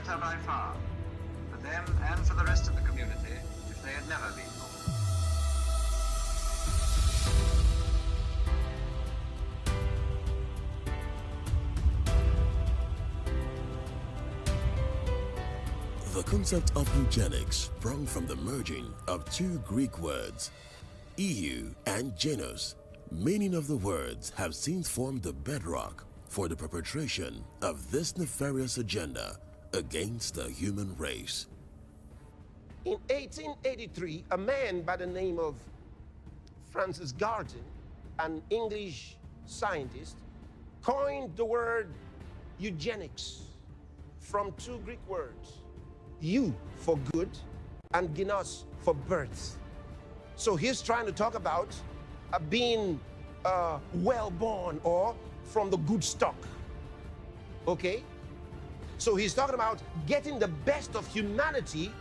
better by far, for them and for the rest of the community, if they had never been born. The concept of eugenics sprung from the merging of two Greek words, EU and genus, meaning of the words have since formed the bedrock for the perpetration of this nefarious agenda against the human race. In 1883, a man by the name of Francis Galton, an English scientist, coined the word eugenics from two Greek words, eu for good and genos for birth. So he's trying to talk about being well-born or from the good stock, okay? So he's talking about getting the best of humanity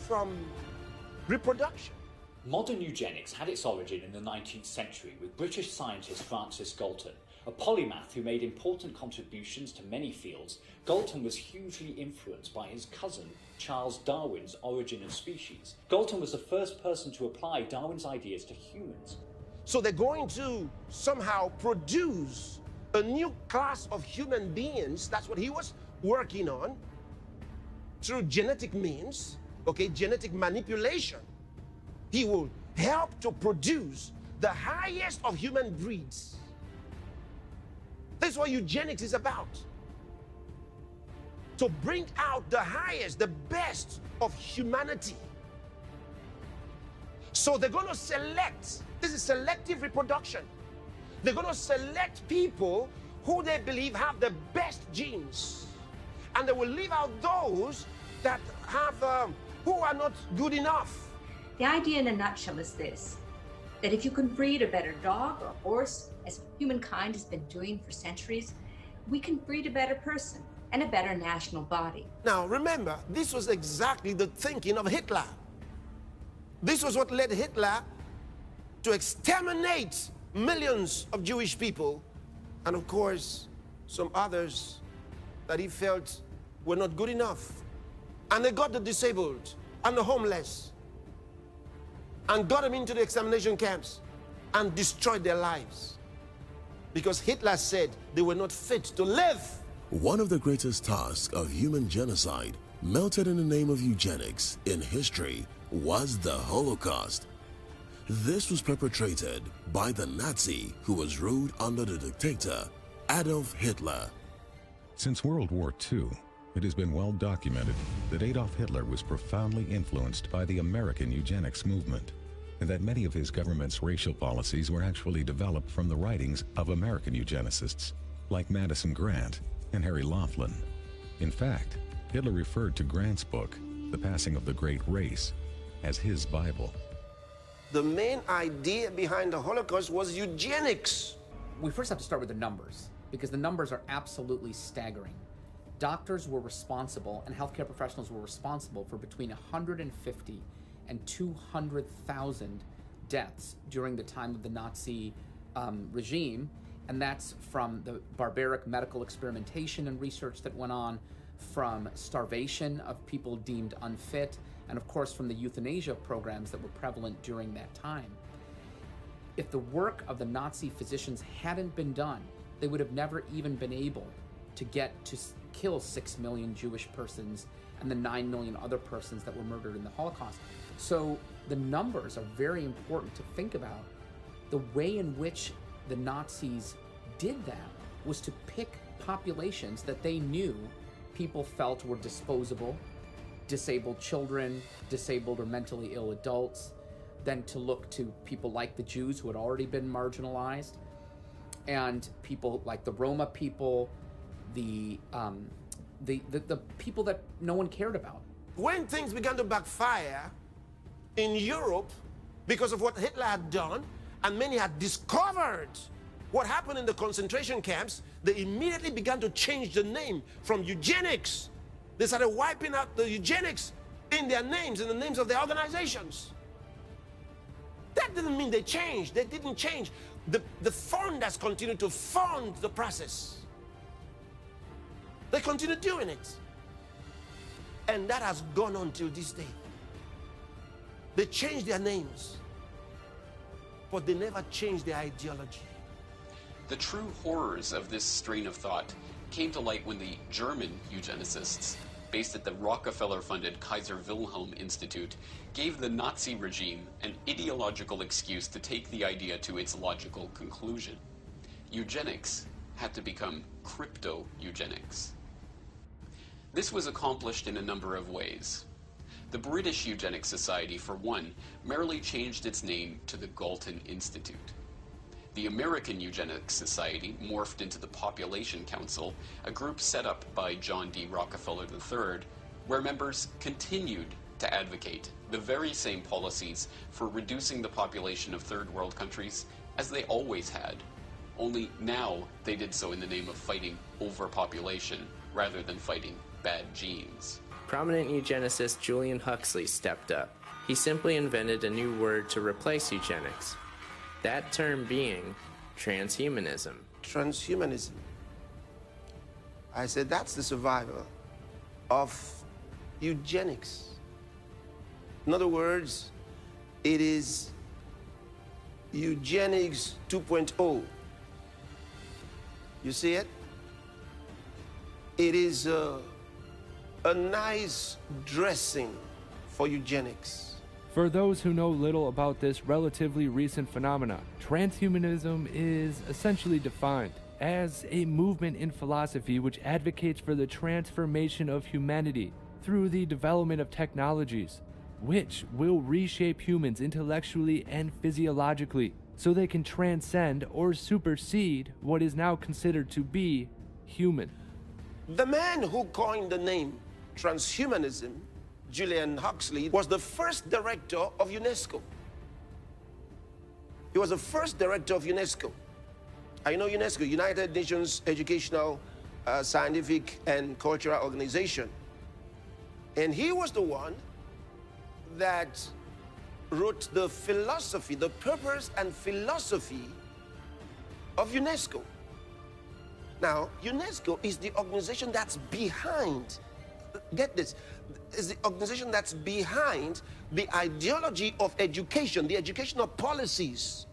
from reproduction. Modern eugenics had its origin in the 19th century with British scientist Francis Galton. A polymath who made important contributions to many fields, Galton was hugely influenced by his cousin, Charles Darwin's Origin of Species. Galton was the first person to apply Darwin's ideas to humans. So they're going to somehow produce a new class of human beings. That's what he was working on through genetic means, okay, genetic manipulation. He will help to produce the highest of human breeds. That's what eugenics is about. To bring out the highest, the best of humanity. So they're going to select, this is selective reproduction. They're going to select people who they believe have the best genes. And they will leave out those that have, who are not good enough. The idea in a nutshell is this, that if you can breed a better dog or horse, as humankind has been doing for centuries, we can breed a better person and a better national body. Now remember, this was exactly the thinking of Hitler. This was what led Hitler to exterminate millions of Jewish people, and of course, some others that he felt were not good enough. And they got the disabled and the homeless and got them into the extermination camps and destroyed their lives. Because Hitler said they were not fit to live. One of the greatest tasks of human genocide, melted in the name of eugenics in history, was the Holocaust. This was perpetrated by the Nazi who was ruled under the dictator Adolf Hitler. Since World War II, it has been well documented that Adolf Hitler was profoundly influenced by the American eugenics movement, and that many of his government's racial policies were actually developed from the writings of American eugenicists like Madison Grant and Harry Laughlin. In fact, Hitler referred to Grant's book, The Passing of the Great Race, as his Bible. The main idea behind the Holocaust was eugenics. We first have to start with the numbers, because the numbers are absolutely staggering. Doctors were responsible, and healthcare professionals were responsible for between 150 and 200,000 deaths during the time of the Nazi regime, and that's from the barbaric medical experimentation and research that went on, from starvation of people deemed unfit, and of course from the euthanasia programs that were prevalent during that time. If the work of the Nazi physicians hadn't been done, they would have never even been able to get to kill 6 million Jewish persons and the 9 million other persons that were murdered in the Holocaust. So the numbers are very important to think about. The way in which the Nazis did that was to pick populations that they knew people felt were disposable, disabled children, disabled or mentally ill adults, then to look to people like the Jews who had already been marginalized, and people like the Roma people, the people that no one cared about. When things began to backfire in Europe because of what Hitler had done, and many had discovered what happened in the concentration camps, they immediately began to change the name from eugenics. They started wiping out the eugenics in their names, in the names of their organizations. That didn't mean they changed. They didn't change. The funders continued to fund the process. They continue doing it. And that has gone on till this day. They changed their names, but they never changed their ideology. The true horrors of this strain of thought came to light when the German eugenicists, based at the Rockefeller-funded Kaiser Wilhelm Institute, gave the Nazi regime an ideological excuse to take the idea to its logical conclusion. Eugenics had to become crypto-eugenics. This was accomplished in a number of ways. The British Eugenics Society, for one, merely changed its name to the Galton Institute. The American Eugenics Society morphed into the Population Council, a group set up by John D. Rockefeller III, where members continued to advocate the very same policies for reducing the population of third world countries as they always had. Only now they did so in the name of fighting overpopulation rather than fighting bad genes. Prominent eugenicist Julian Huxley stepped up. He simply invented a new word to replace eugenics. That term being transhumanism. Transhumanism. I said that's the survival of eugenics. In other words, it is eugenics 2.0. You see it? It is a nice dressing for eugenics. For those who know little about this relatively recent phenomena, transhumanism is essentially defined as a movement in philosophy which advocates for the transformation of humanity through the development of technologies, which will reshape humans intellectually and physiologically so they can transcend or supersede what is now considered to be human. The man who coined the name transhumanism, Julian Huxley, was the first director of UNESCO. He was the first director of UNESCO. I know UNESCO, United Nations Educational, Scientific and Cultural Organization. And he was the one that wrote the philosophy, the purpose and philosophy of UNESCO. Now, UNESCO is the organization that's behind, get this, is the organization that's behind the ideology of education, the educational policies,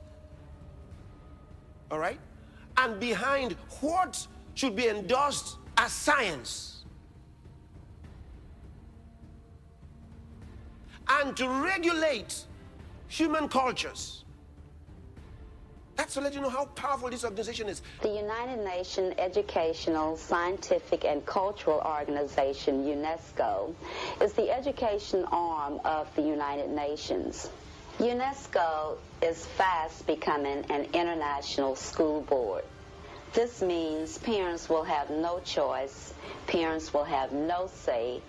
all right? And behind what should be endorsed as science. And to regulate human cultures. That's to let you know how powerful this organization is. The United Nations Educational, Scientific, and Cultural Organization, UNESCO, is the education arm of the United Nations. UNESCO is fast becoming an international school board. This means parents will have no choice, parents will have no say.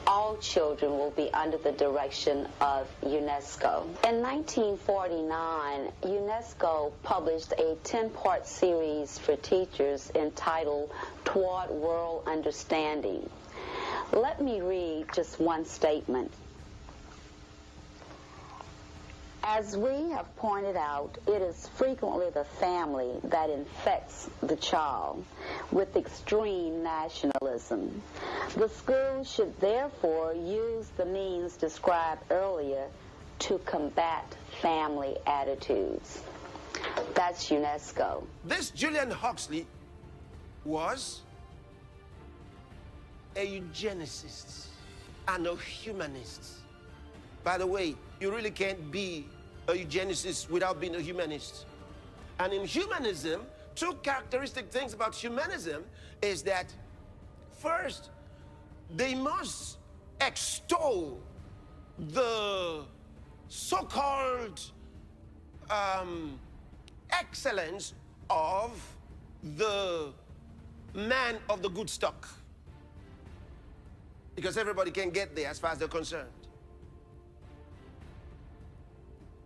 All children will be under the direction of UNESCO. In 1949, UNESCO published a 10-part series for teachers entitled Toward World Understanding. Let me read just one statement. As we have pointed out, it is frequently the family that infects the child with extreme nationalism. The school should therefore use the means described earlier to combat family attitudes. That's UNESCO. This Julian Huxley was a eugenicist and a humanist. By the way, you really can't be a eugenicist without being a humanist. And in humanism, two characteristic things about humanism is that, first, they must extol the so-called excellence of the man of the good stock. Because everybody can get there as far as they're concerned.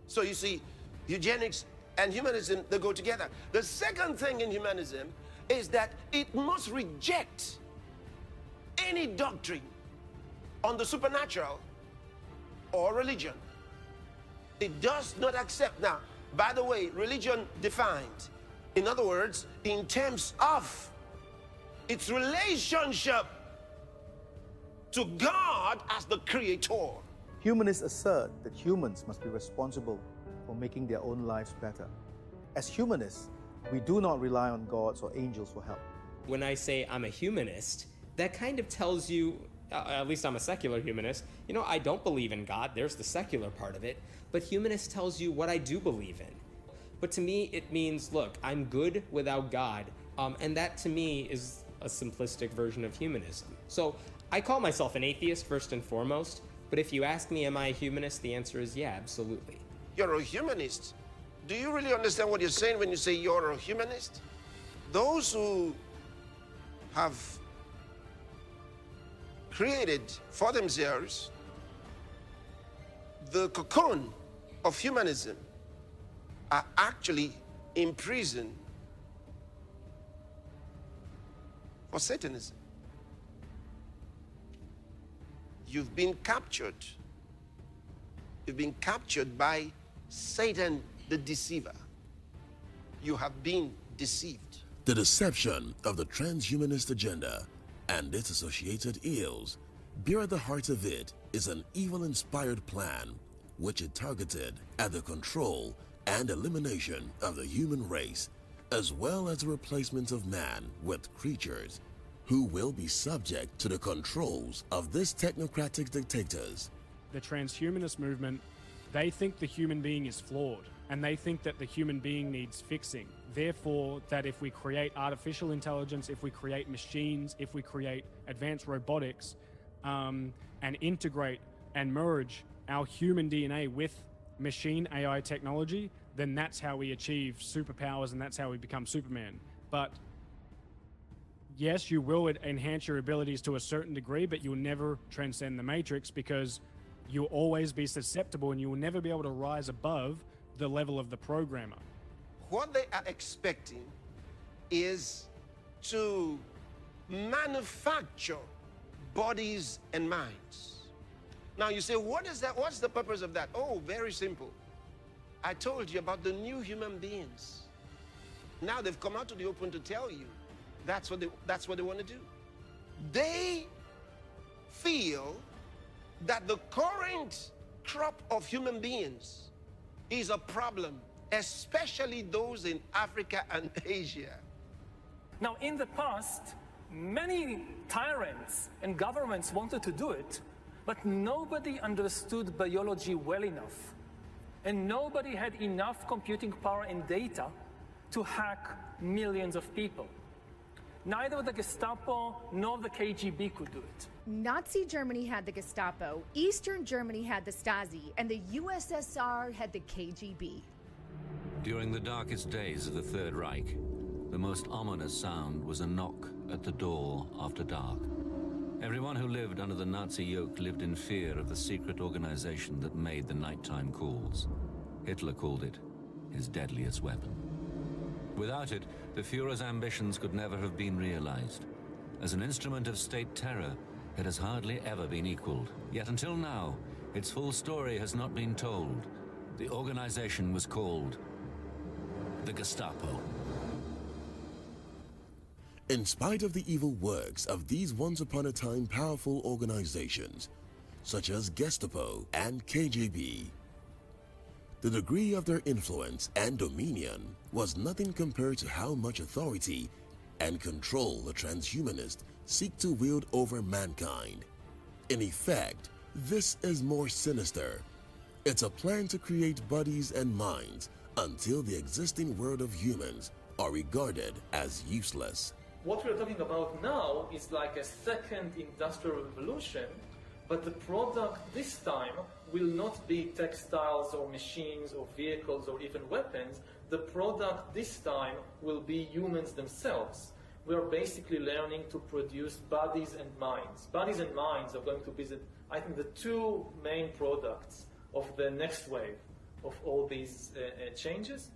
So you see, eugenics and humanism, they go together. The second thing in humanism is that it must reject any doctrine on the supernatural or religion. It does not accept. Now, by the way, religion defined. In other words, in terms of its relationship to God as the creator. Humanists assert that humans must be responsible for making their own lives better. As humanists, we do not rely on gods or angels for help. When I say I'm a humanist, that kind of tells you, at least I'm a secular humanist, you know, I don't believe in God, there's the secular part of it, but humanist tells you what I do believe in. But to me, it means, look, I'm good without God, and that to me is a simplistic version of humanism. So I call myself an atheist first and foremost, but if you ask me, am I a humanist, the answer is yeah, absolutely. You're a humanist. Do you really understand what you're saying when you say you're a humanist? Those who have created for themselves the cocoon of humanism are actually imprisoned for Satanism. You've been captured. You've been captured by Satan the deceiver. You have been deceived. The deception of the transhumanist agenda and its associated ills, bear at the heart of it is an evil-inspired plan which it targeted at the control and elimination of the human race, as well as the replacement of man with creatures who will be subject to the controls of these technocratic dictators. The transhumanist movement, they think the human being is flawed, and they think that the human being needs fixing. Therefore, that if we create artificial intelligence, if we create machines, if we create advanced robotics, and integrate and merge our human DNA with machine AI technology, then that's how we achieve superpowers and that's how we become Superman. But yes, you will enhance your abilities to a certain degree, but you'll never transcend the matrix because you'll always be susceptible and you will never be able to rise above the level of the programmer. What they are expecting is to manufacture bodies and minds. Now you say, what is that? What's the purpose of that? Oh, very simple. I told you about the new human beings. Now they've come out to the open to tell you that's what they want to do. They feel that the current crop of human beings is a problem, especially those in Africa and Asia. Now, in the past, many tyrants and governments wanted to do it, but nobody understood biology well enough, and nobody had enough computing power and data to hack millions of people. Neither the Gestapo nor the KGB could do it. Nazi Germany had the Gestapo, Eastern Germany had the Stasi, and the USSR had the KGB. During the darkest days of the Third Reich, the most ominous sound was a knock at the door after dark. Everyone who lived under the Nazi yoke lived in fear of the secret organization that made the nighttime calls. Hitler called it his deadliest weapon. Without it, the Führer's ambitions could never have been realized. As an instrument of state terror, it has hardly ever been equaled. Yet until now, its full story has not been told. The organization was called the Gestapo. In spite of the evil works of these once-upon-a-time powerful organizations, such as Gestapo and KGB, the degree of their influence and dominion was nothing compared to how much authority and control the transhumanists seek to wield over mankind. In effect, this is more sinister. It's a plan to create bodies and minds until the existing world of humans are regarded as useless. What we're talking about now is like a second industrial revolution, but the product this time will not be textiles or machines or vehicles or even weapons. The product this time will be humans themselves. We are basically learning to produce bodies and minds. Bodies and minds are going to be, I think, the two main products of the next wave of all these changes.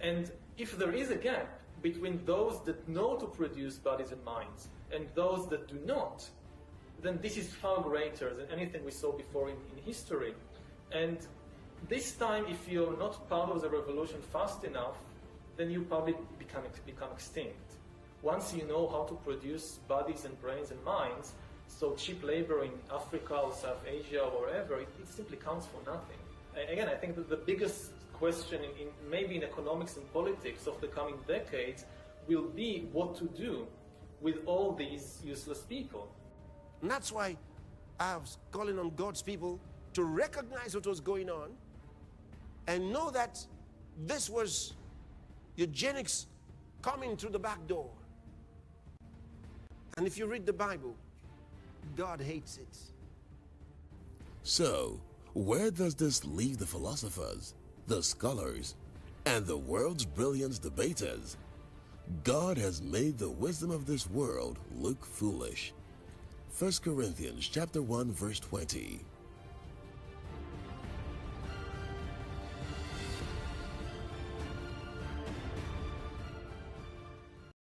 And if there is a gap between those that know to produce bodies and minds and those that do not, then this is far greater than anything we saw before in history. And this time, if you're not part of the revolution fast enough, then you probably become extinct. Once you know how to produce bodies and brains and minds, so cheap labor in Africa or South Asia or wherever, it simply counts for nothing. Again, I think that the biggest question maybe in economics and politics of the coming decades will be what to do with all these useless people. And that's why I was calling on God's people to recognize what was going on and know that this was eugenics coming through the back door. And if you read the Bible, God hates it. So, where does this leave the philosophers, the scholars, and the world's brilliant debaters? God has made the wisdom of this world look foolish. 1 Corinthians chapter 1 verse 20.